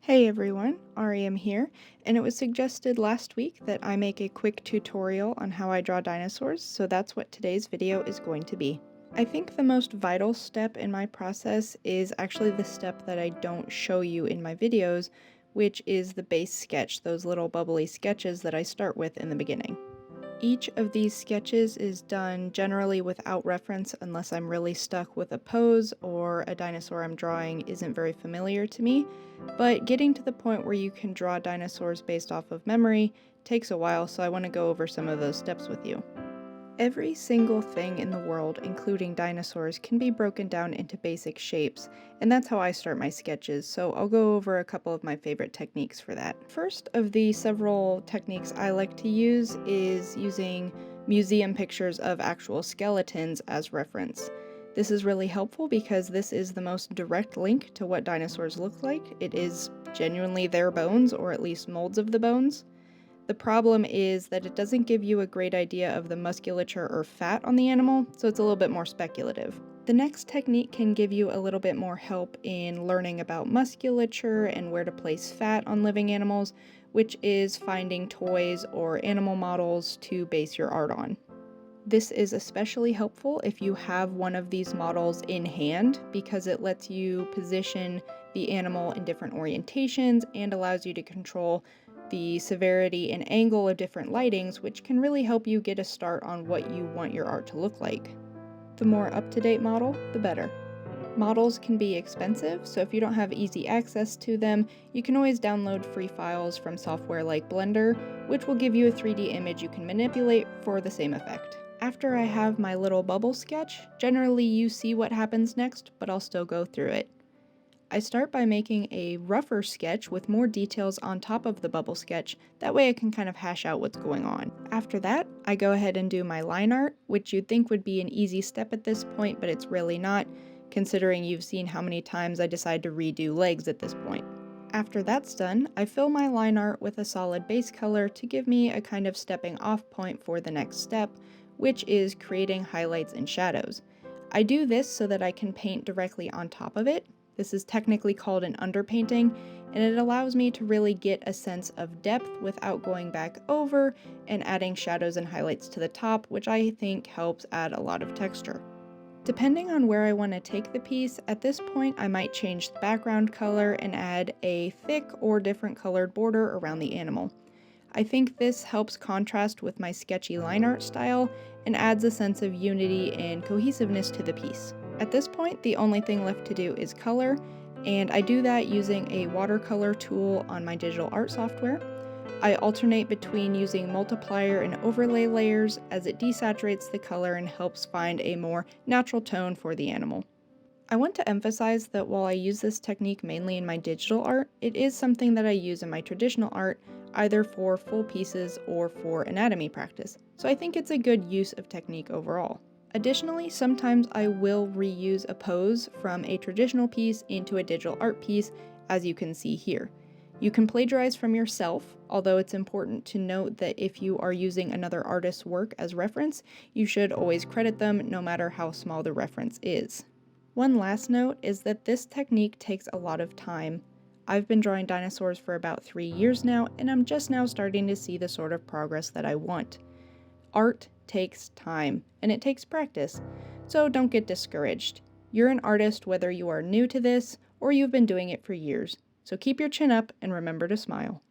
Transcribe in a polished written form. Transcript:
Hey everyone, REM here, and it was suggested last week that I make a quick tutorial on how I draw dinosaurs, so that's what today's video is going to be. I think the most vital step in my process is actually the step that I don't show you in my videos, which is the base sketch, those little bubbly sketches that I start with in the beginning. Each of these sketches is done generally without reference unless I'm really stuck with a pose or a dinosaur I'm drawing isn't very familiar to me, but getting to the point where you can draw dinosaurs based off of memory takes a while, so I want to go over some of those steps with you. Every single thing in the world, including dinosaurs, can be broken down into basic shapes, and that's how I start my sketches, so I'll go over a couple of my favorite techniques for that. First of the several techniques I like to use is using museum pictures of actual skeletons as reference. This is really helpful because this is the most direct link to what dinosaurs look like. It is genuinely their bones, or at least molds of the bones. The problem is that it doesn't give you a great idea of the musculature or fat on the animal, so it's a little bit more speculative. The next technique can give you a little bit more help in learning about musculature and where to place fat on living animals, which is finding toys or animal models to base your art on. This is especially helpful if you have one of these models in hand because it lets you position the animal in different orientations and allows you to control the severity and angle of different lightings, which can really help you get a start on what you want your art to look like. The more up-to-date model, the better. Models can be expensive, so if you don't have easy access to them, you can always download free files from software like Blender, which will give you a 3D image you can manipulate for the same effect. After I have my little bubble sketch, generally you see what happens next, but I'll still go through it. I start by making a rougher sketch with more details on top of the bubble sketch, that way I can kind of hash out what's going on. After that, I go ahead and do my line art, which you'd think would be an easy step at this point, but it's really not, considering you've seen how many times I decide to redo legs at this point. After that's done, I fill my line art with a solid base color to give me a kind of stepping off point for the next step, which is creating highlights and shadows. I do this so that I can paint directly on top of it. This is technically called an underpainting, and it allows me to really get a sense of depth without going back over and adding shadows and highlights to the top, which I think helps add a lot of texture. Depending on where I want to take the piece, at this point I might change the background color and add a thick or different colored border around the animal. I think this helps contrast with my sketchy line art style and adds a sense of unity and cohesiveness to the piece. At this point, the only thing left to do is color, and I do that using a watercolor tool on my digital art software. I alternate between using multiplier and overlay layers as it desaturates the color and helps find a more natural tone for the animal. I want to emphasize that while I use this technique mainly in my digital art, it is something that I use in my traditional art, either for full pieces or for anatomy practice, so I think it's a good use of technique overall. Additionally, sometimes I will reuse a pose from a traditional piece into a digital art piece, as you can see here. You can plagiarize from yourself, although it's important to note that if you are using another artist's work as reference, you should always credit them no matter how small the reference is. One last note is that this technique takes a lot of time. I've been drawing dinosaurs for about 3 years now, and I'm just now starting to see the sort of progress that I want. Art takes time, and it takes practice, so don't get discouraged. You're an artist whether you are new to this or you've been doing it for years, so keep your chin up and remember to smile.